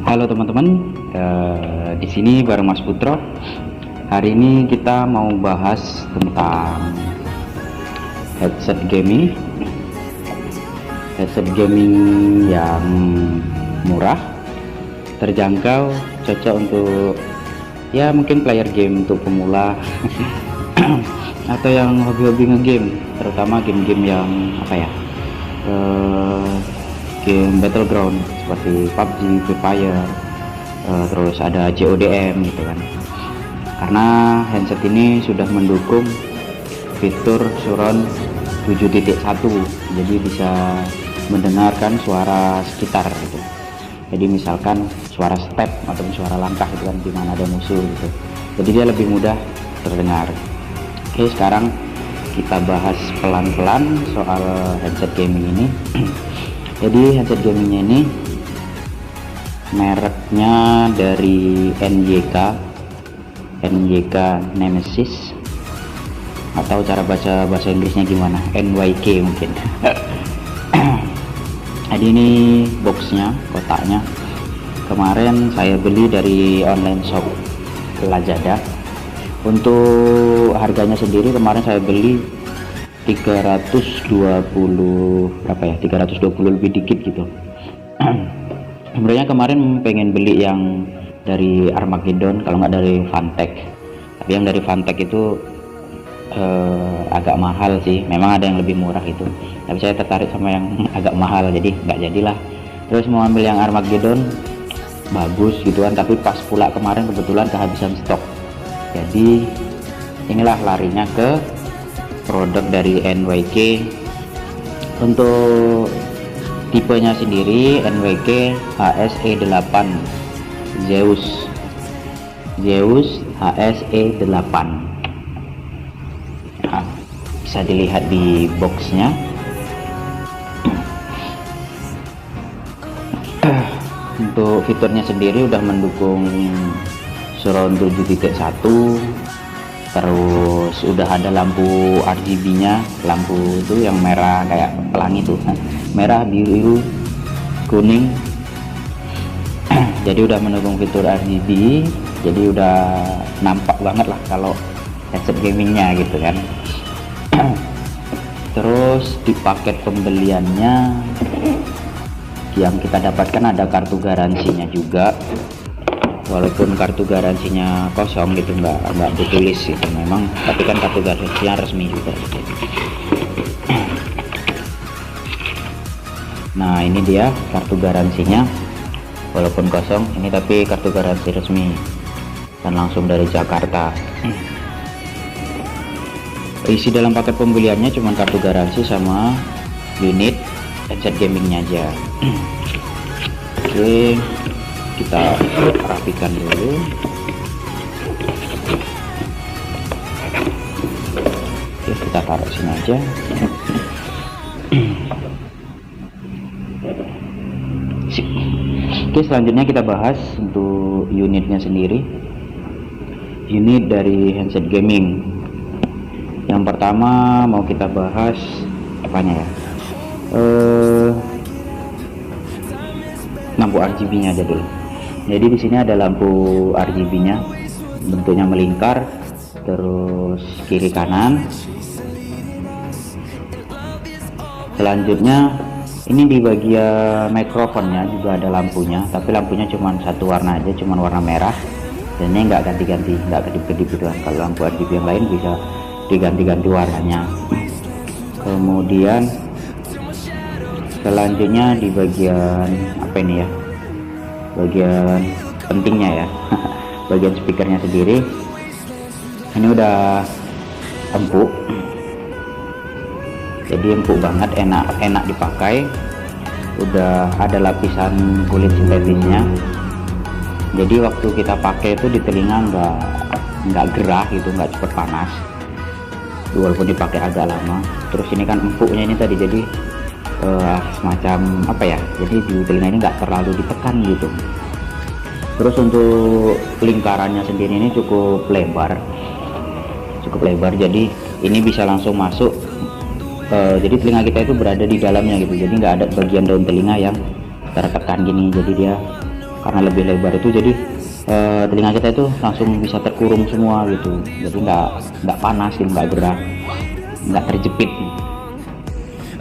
Halo teman-teman, di sini bareng Mas Putro. Hari ini kita mau bahas tentang headset gaming, yang murah, terjangkau, cocok untuk ya mungkin player game untuk pemula atau yang hobi-hobi ngegame, terutama game-game yang game battleground seperti PUBG, Free Fire, terus ada CODM gitu kan. Karena handset ini sudah mendukung fitur surround 7.1, jadi bisa mendengarkan suara sekitar gitu. Jadi misalkan suara step atau suara langkah itu kan di mana ada musuh gitu. Jadi dia lebih mudah terdengar. Oke, sekarang kita bahas pelan-pelan soal headset gaming ini. Jadi headset gamingnya ini mereknya dari NYK Nemesis, atau cara baca bahasa Inggrisnya gimana, NYK mungkin. Jadi ini boxnya, kotaknya kemarin saya beli dari online shop Lazada. Untuk harganya sendiri kemarin saya beli 320 lebih dikit gitu. Sebenarnya kemarin pengen beli yang dari Armageddon, kalau nggak dari Fantech, tapi yang dari Fantech itu agak mahal sih. Memang ada yang lebih murah itu, tapi saya tertarik sama yang agak mahal, jadi nggak jadilah. Terus mau ambil yang Armageddon, bagus gitu kan, tapi pas pula kemarin kebetulan kehabisan stok. Jadi inilah larinya ke produk dari NYK. Untuk tipenya sendiri NYK HSE8 Zeus HSE8. Nah, bisa dilihat di boxnya. Untuk fiturnya sendiri udah mendukung surround 7.1, terus udah ada lampu RGB nya, lampu itu yang merah kayak pelangi tuh, merah, biru, kuning. Jadi udah mendukung fitur RGB, jadi udah nampak banget lah kalau headset gamingnya gitu kan. Terus di paket pembeliannya yang kita dapatkan ada kartu garansinya juga, walaupun kartu garansinya kosong gitu, nggak ditulis gitu memang, tapi kan kartu garansinya resmi juga. Nah ini dia kartu garansinya, walaupun kosong ini tapi kartu garansi resmi dan langsung dari Jakarta. Isi dalam paket pembeliannya cuma kartu garansi sama unit headset gamingnya aja. Oke, kita rapikan dulu. Oke, kita taruh sini aja. Oke, selanjutnya kita bahas untuk unitnya sendiri. Unit dari handset gaming yang pertama mau kita bahas apanya ya, lampu RGB nya aja dulu. Jadi di sini ada lampu RGB nya, bentuknya melingkar, terus kiri kanan. Selanjutnya ini di bagian mikrofonnya juga ada lampunya, tapi lampunya cuma satu warna aja, cuma warna merah, dan ini nggak ganti-ganti, nggak kedip-kedip gitu kan. Kalau lampu RGB yang lain bisa diganti-ganti warnanya. Kemudian selanjutnya di bagian apa ini ya, bagian pentingnya ya, bagian speakernya sendiri ini udah empuk, jadi empuk banget, enak dipakai. Udah ada lapisan kulit sintetisnya, jadi waktu kita pakai itu di telinga nggak gerah gitu, nggak cepet panas walaupun dipakai agak lama. Terus ini kan empuknya ini tadi, jadi semacam apa ya, jadi di telinga ini nggak terlalu ditekan gitu. Terus untuk lingkarannya sendiri ini cukup lebar, jadi ini bisa langsung masuk, jadi telinga kita itu berada di dalamnya gitu, jadi nggak ada bagian daun telinga yang tertekan gini. Jadi dia karena lebih lebar itu, jadi telinga kita itu langsung bisa terkurung semua gitu, jadi nggak panas gitu, nggak gerah, nggak terjepit.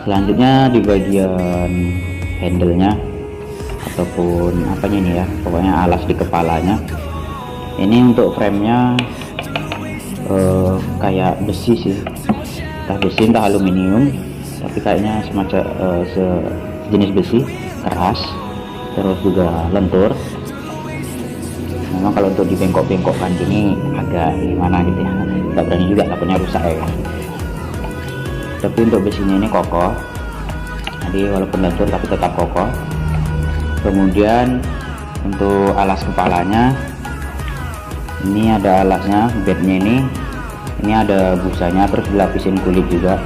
Selanjutnya di bagian handle-nya ataupun apanya ini ya, pokoknya alas di kepalanya ini, untuk framenya kayak besi sih, entah besi entah aluminium, tapi kayaknya semacam sejenis besi keras, terus juga lentur. Memang kalau untuk dibengkok-bengkokkan gini agak gimana gitu ya, nggak berani juga, takutnya rusak ya kan. Tapi untuk besinya ini kokoh, jadi walaupun lentur tapi tetap kokoh. Kemudian untuk alas kepalanya ini ada alasnya, bednya ini ada busanya, terus dilapisin kulit juga,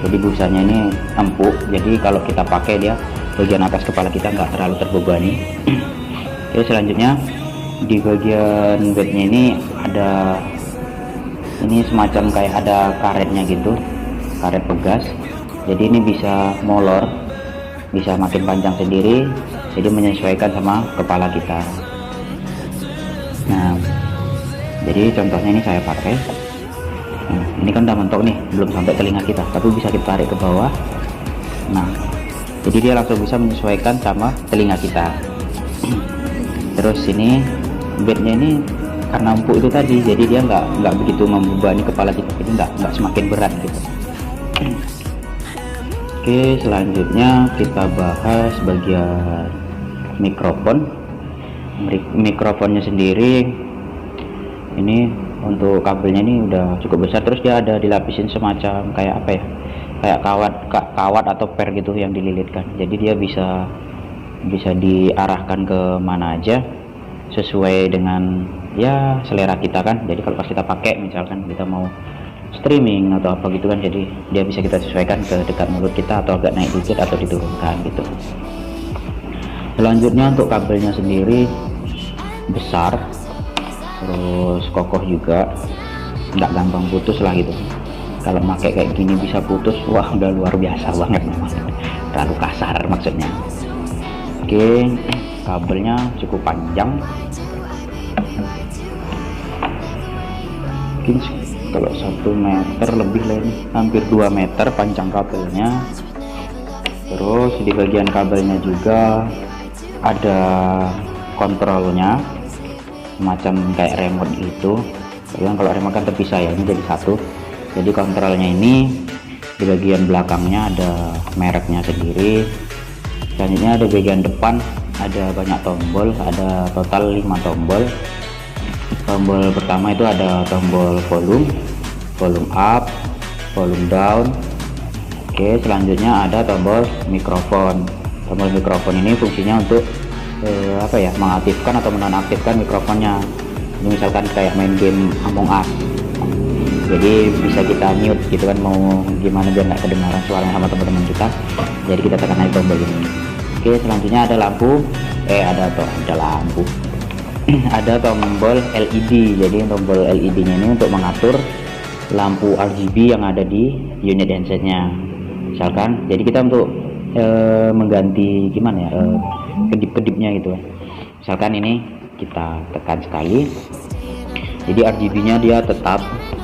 jadi busanya ini empuk, jadi kalau kita pakai dia bagian atas kepala kita nggak terlalu terbebani. Oke, selanjutnya di bagian bednya ini ada ini semacam kayak ada karetnya gitu, karet pegas, jadi ini bisa molor, bisa makin panjang sendiri, jadi menyesuaikan sama kepala kita. Nah, jadi contohnya ini saya pakai, nah, ini kan udah mentok nih, belum sampai telinga kita, tapi bisa kita tarik ke bawah. Nah, jadi dia langsung bisa menyesuaikan sama telinga kita. Terus ini bednya ini karena empuk itu tadi, jadi dia nggak begitu membebani kepala kita, jadi nggak semakin berat gitu. Oke, selanjutnya kita bahas bagian mikrofon. Mikrofonnya sendiri ini untuk kabelnya ini udah cukup besar, terus dia ada dilapisin semacam kayak apa ya, kayak kawat atau per gitu yang dililitkan, jadi dia bisa diarahkan ke mana aja sesuai dengan ya selera kita kan. Jadi kalau pas kita pakai, misalkan kita mau streaming atau apa gitu kan, jadi dia bisa kita sesuaikan ke dekat mulut kita atau agak naik dikit atau diturunkan gitu. Selanjutnya untuk kabelnya sendiri besar, terus kokoh juga, nggak gampang putus lah gitu. Kalau pakai kayak gini bisa putus, wah udah luar biasa banget memang, terlalu kasar maksudnya. Oke, kabelnya cukup panjang, mungkin kalau 1 meter lebih lah, ini hampir 2 meter panjang kabelnya. Terus di bagian kabelnya juga ada kontrolnya, semacam kayak remote gitu. Kalau remote kan terpisah ya, ini jadi satu. Jadi kontrolnya ini di bagian belakangnya ada mereknya sendiri. Selanjutnya ada bagian depan, ada banyak tombol, ada total 5 tombol. Tombol pertama itu ada tombol volume up, volume down. Oke, selanjutnya ada tombol mikrofon. Tombol mikrofon ini fungsinya untuk apa ya, mengaktifkan atau menonaktifkan mikrofonnya. Ini misalkan kayak main game Among Us, jadi bisa kita mute gitu kan, mau gimana biar nggak kedengaran suaranya sama teman-teman kita, jadi kita tekan aja tombol ini. Oke, selanjutnya ada lampu, ada lampu ada tombol LED. Jadi tombol LED nya ini untuk mengatur lampu RGB yang ada di unit handsetnya, misalkan. Jadi kita untuk mengganti gimana ya, kedip-kedipnya gitu, misalkan ini kita tekan sekali, jadi RGB nya dia tetap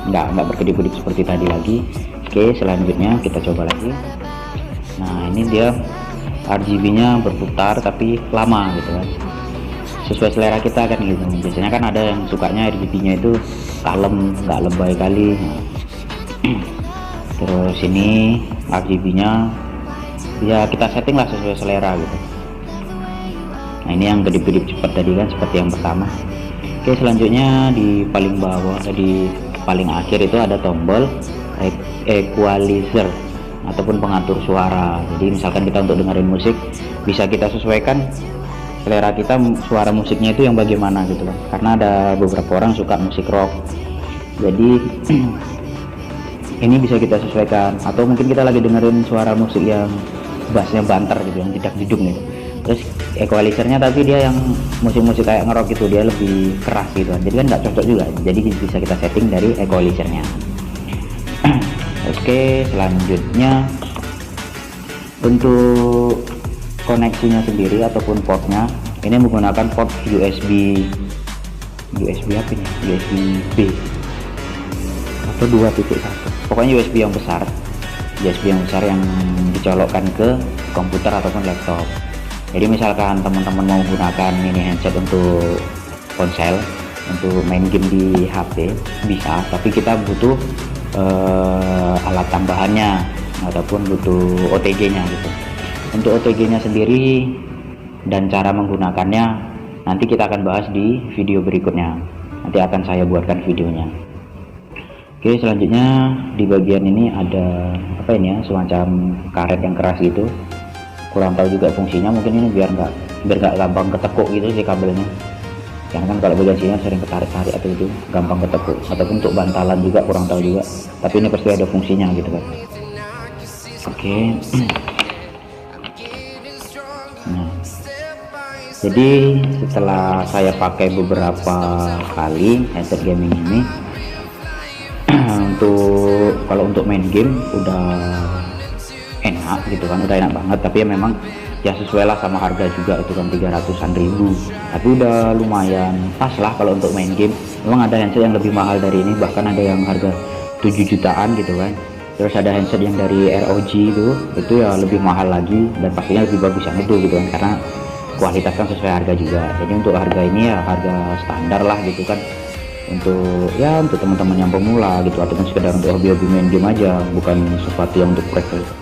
nggak berkedip-kedip seperti tadi lagi. Oke, selanjutnya kita coba lagi. Nah, ini dia RGB nya berputar tapi lama gitu kan, sesuai selera kita kan gitu. Biasanya kan ada yang sukanya RGB nya itu kalem, nggak lebay kali. Nah, terus ini RGB nya ya kita setting lah sesuai selera gitu. Nah, ini yang kedip-kedip cepat tadi kan, seperti yang pertama. Oke, selanjutnya di paling bawah, di paling akhir itu ada tombol equalizer ataupun pengatur suara. Jadi misalkan kita untuk dengerin musik, bisa kita sesuaikan selera kita, suara musiknya itu yang bagaimana gitu kan, karena ada beberapa orang suka musik rock, jadi ini bisa kita sesuaikan. Atau mungkin kita lagi dengerin suara musik yang bassnya banter gitu, yang tidak jeduk gitu, terus equalizernya tapi dia yang musik-musik kayak ngerok gitu, dia lebih keras gitu kan, jadi kan nggak cocok juga, jadi bisa kita setting dari equalizernya. Oke, selanjutnya untuk koneksinya sendiri ataupun portnya, Ini menggunakan port USB apa ini, USB B atau 2.1, pokoknya USB yang besar yang dicolokkan ke komputer ataupun laptop. Jadi misalkan teman-teman mau gunakan ini handset untuk ponsel, untuk main game di HP bisa, tapi kita butuh alat tambahannya ataupun butuh OTG nya gitu. Untuk OTG nya sendiri dan cara menggunakannya nanti kita akan bahas di video berikutnya, nanti akan saya buatkan videonya. Oke, selanjutnya di bagian ini ada apa ini ya, semacam karet yang keras gitu, kurang tahu juga fungsinya, mungkin ini biar nggak gampang ketekuk gitu sih kabelnya, karena kan kalau bagian sini sering ketarik-tarik atau itu gampang ketekuk, ataupun untuk bantalan juga kurang tahu juga, tapi ini pasti ada fungsinya gitu kan. Oke. Nah, jadi setelah saya pakai beberapa kali headset gaming ini, untuk main game udah enak gitu kan, udah enak banget, tapi ya memang ya sesuai lah sama harga juga, itu kan 300-an ribu, tapi udah lumayan pas lah kalau untuk main game. Memang ada handset yang lebih mahal dari ini, bahkan ada yang harga 7 jutaan gitu kan, terus ada handset yang dari ROG itu ya lebih mahal lagi, dan pastinya lebih bagus yang itu gitu kan, karena kualitas kan sesuai harga juga. Jadi untuk harga ini ya harga standar lah gitu kan, untuk teman-teman yang pemula gitu, ataupun sekedar untuk hobi-hobi main game aja, bukan sesuatu yang untuk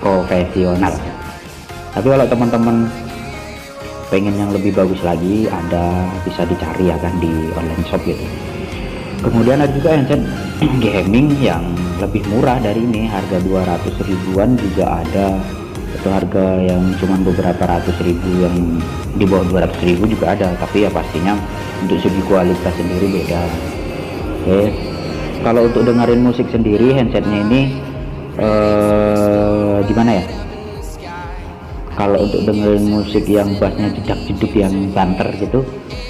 profesional. Tapi kalau teman-teman pengen yang lebih bagus lagi, ada, bisa dicari ya kan di online shop gitu. Kemudian ada juga handset gaming yang lebih murah dari ini, harga 200 ribuan juga ada, atau harga yang cuma beberapa ratus ribu, yang di bawah 200 ribu juga ada, tapi ya pastinya untuk segi kualitas sendiri beda. Oke, kalau untuk dengerin musik sendiri handsetnya ini gimana ya, kalau untuk dengerin musik yang bassnya jedak-jeduk yang banter gitu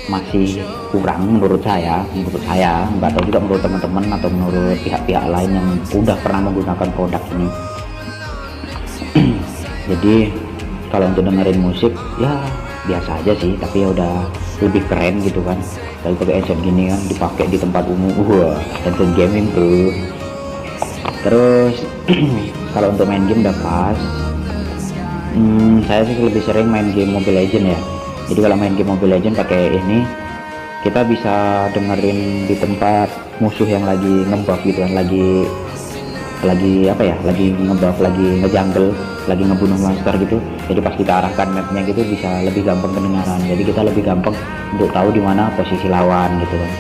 masih kurang menurut saya, nggak tahu juga menurut teman-teman atau menurut pihak-pihak lain yang udah pernah menggunakan produk ini. Jadi kalau untuk dengerin musik ya biasa aja sih, tapi ya udah lebih keren gitu kan, tapi pakai headset gini kan, dipakai di tempat umum, headset gaming tuh. Terus kalau untuk main game udah pas. Saya sih lebih sering main game Mobile Legend ya. Jadi kalau main game Mobile Legend pakai ini, kita bisa dengerin di tempat musuh yang lagi ngebuff gitu kan, lagi apa ya, lagi ngebuff, lagi ngejungle, lagi ngebunuh monster gitu. Jadi pas kita arahkan mapnya gitu bisa lebih gampang kedengaran, jadi kita lebih gampang untuk tahu di mana posisi lawan gitu kan,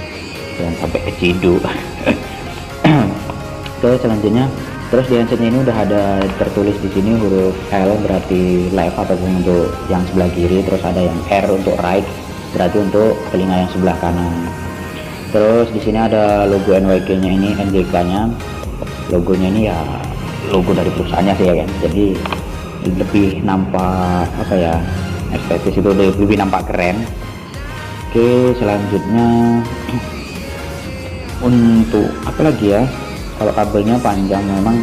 dan sampai keciduk. Terus selanjutnya, terus di handsetnya ini udah ada tertulis di sini huruf L berarti left ataupun untuk yang sebelah kiri, terus ada yang R untuk right berarti untuk telinga yang sebelah kanan. Terus di sini ada logo NYK-nya ini, NGK-nya, logonya ini ya logo dari perusahaannya sih ya kan, jadi lebih nampak apa ya, estetis, itu lebih nampak keren. Oke, selanjutnya untuk apa lagi ya, kalau kabelnya panjang, memang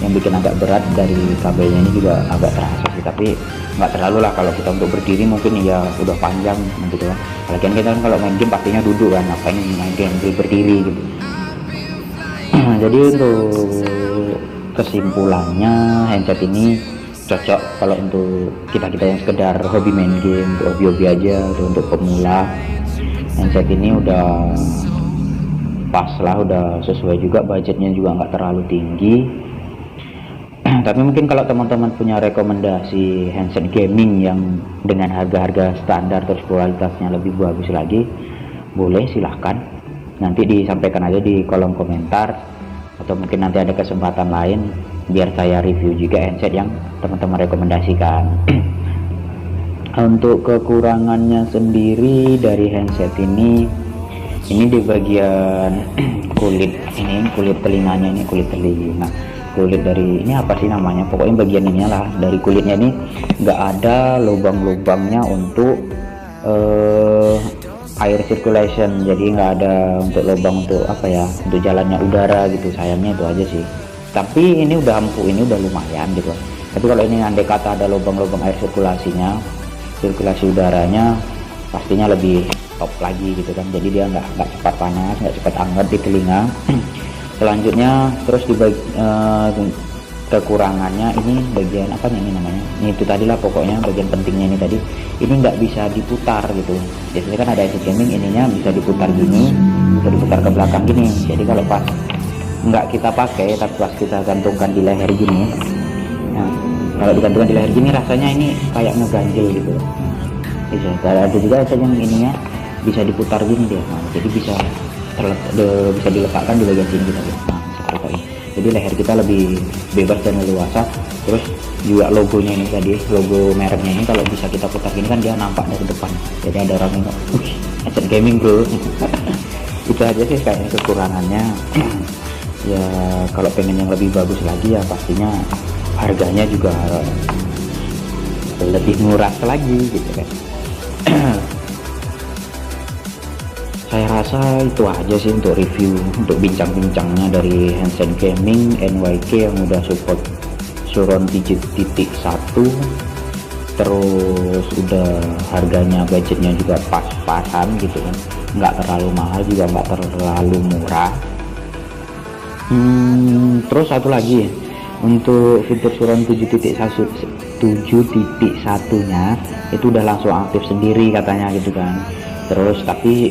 yang bikin agak berat dari kabelnya ini juga agak terasa sih, tapi nggak terlalu lah. Kalau kita untuk berdiri mungkin ya udah panjang gitu kan, lagian kita kan kalau main game pastinya duduk kan, ngapain main game berdiri gitu. Jadi untuk kesimpulannya, handset ini cocok kalau untuk kita yang sekedar hobi main game, untuk hobi aja, untuk pemula. Handset ini udah pas lah, udah sesuai juga, budgetnya juga nggak terlalu tinggi. Tapi mungkin kalau teman-teman punya rekomendasi handset gaming yang dengan harga-harga standar terus kualitasnya lebih bagus lagi, boleh silahkan nanti disampaikan aja di kolom komentar, atau mungkin nanti ada kesempatan lain biar saya review juga handset yang teman-teman rekomendasikan. Untuk kekurangannya sendiri dari handset ini di bagian kulit telinganya ini, kulit dari ini apa sih namanya, pokoknya bagian ini lah dari kulitnya ini nggak ada lubang-lubangnya untuk air circulation, jadi nggak ada untuk lubang untuk apa ya, untuk jalannya udara gitu. Sayangnya itu aja sih, tapi ini udah empuk, ini udah lumayan gitu. Tapi kalau ini andai kata ada lubang-lubang air sirkulasi udaranya, pastinya lebih top lagi gitu kan. Jadi dia nggak cepat panas, nggak cepat hangat di telinga. Selanjutnya terus kekurangannya ini bagian apa ini namanya, ini itu tadi lah pokoknya bagian pentingnya ini tadi, ini nggak bisa diputar gitu. Biasanya kan ada headset gaming ininya bisa diputar gini, bisa diputar ke belakang gini. Jadi kalau pas nggak kita pakai tapi pas kita gantungkan di leher gini, nah kalau digantungkan di leher gini rasanya ini kayak ngeganjel gitu. Bisa ada juga headset yang ininya bisa diputar gini dia, nah, jadi bisa diletakkan di bagian sini gitu. Nah seperti ini, jadi leher kita lebih bebas dan leluasa. Terus juga logonya ini tadi, logo mereknya ini kalau bisa kita putar gini kan dia nampak dari depan, jadi ada orang yang headset gaming bro. Itu aja sih kayaknya kekurangannya. Ya kalau pengen yang lebih bagus lagi ya pastinya harganya juga lebih murah lagi gitu kan. Saya rasa itu aja sih untuk review, untuk bincang-bincangnya dari handset gaming NYK yang udah support Suron 7.1, terus udah harganya budgetnya juga pas-pasan gitu kan, nggak terlalu mahal juga nggak terlalu murah. Terus satu lagi untuk fitur Suron 7.1-nya itu udah langsung aktif sendiri katanya gitu kan. Terus tapi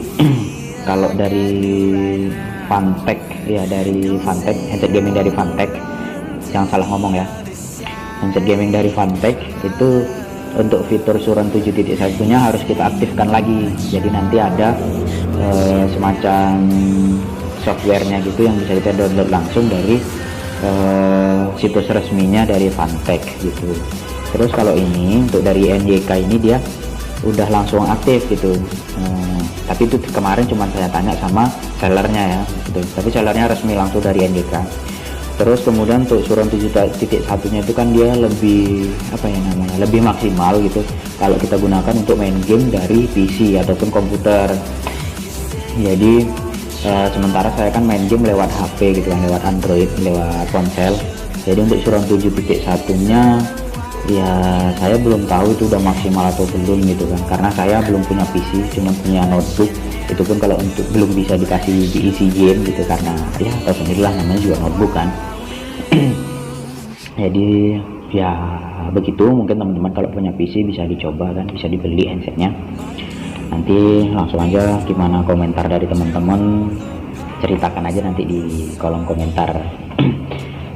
kalau dari Fantech ya, dari Fantech, headset gaming dari Fantech, jangan salah ngomong ya, headset gaming dari Fantech itu untuk fitur Suron 7.1-nya harus kita aktifkan lagi. Jadi nanti ada semacam softwarenya gitu yang bisa kita download langsung dari situs resminya dari Fantech gitu. Terus kalau ini untuk dari NYK ini dia udah langsung aktif gitu. Tapi itu kemarin cuma saya tanya sama sellernya ya gitu. Tapi sellernya resmi langsung dari NYK. Terus kemudian untuk Suron 7.1-nya itu kan dia lebih apa ya namanya, lebih maksimal gitu kalau kita gunakan untuk main game dari PC ataupun komputer. Jadi sementara saya kan main game lewat HP gitu kan, lewat Android, lewat ponsel. Jadi untuk Suron 7.1-nya ya saya belum tahu itu udah maksimal atau belum gitu kan, karena saya belum punya PC, cuma punya notebook. Itu pun kalau untuk belum bisa dikasih diisi game gitu, karena ya tahu sendirilah namanya juga notebook kan. Jadi ya begitu, mungkin teman-teman kalau punya PC bisa dicoba kan, bisa dibeli handsetnya. Nanti langsung aja gimana komentar dari teman-teman, ceritakan aja nanti di kolom komentar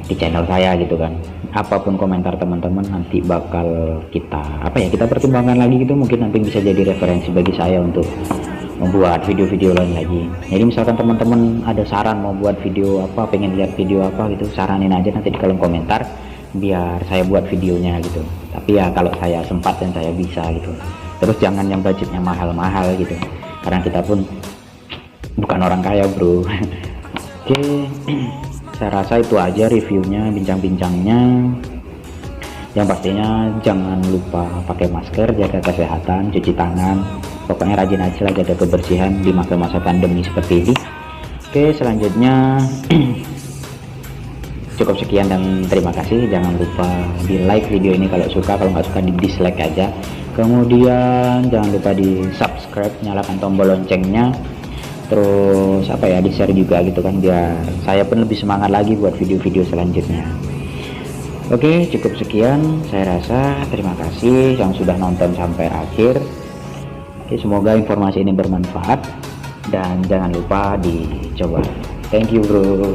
di channel saya gitu kan. Apapun komentar teman-teman nanti bakal kita kita pertimbangkan lagi gitu, mungkin nanti bisa jadi referensi bagi saya untuk membuat video-video lain lagi. Jadi misalkan teman-teman ada saran mau buat video apa, pengen lihat video apa gitu, saranin aja nanti di kolom komentar biar saya buat videonya gitu. Tapi ya kalau saya sempat dan saya bisa gitu. Terus jangan yang budgetnya mahal-mahal gitu, karena kita pun bukan orang kaya bro. Oke, saya rasa itu aja reviewnya, bincang-bincangnya. Yang pastinya jangan lupa pakai masker, jaga kesehatan, cuci tangan, pokoknya rajin aja lah jaga kebersihan di masa-masa pandemi seperti ini. Oke, selanjutnya cukup sekian dan terima kasih. Jangan lupa di like video ini kalau suka, kalau nggak suka di dislike aja. Kemudian jangan lupa di subscribe, nyalakan tombol loncengnya, terus di share juga gitu kan, biar saya pun lebih semangat lagi buat video-video selanjutnya. Oke, cukup sekian saya rasa. Terima kasih yang sudah nonton sampai akhir. Oke, semoga informasi ini bermanfaat dan jangan lupa dicoba. Thank you bro.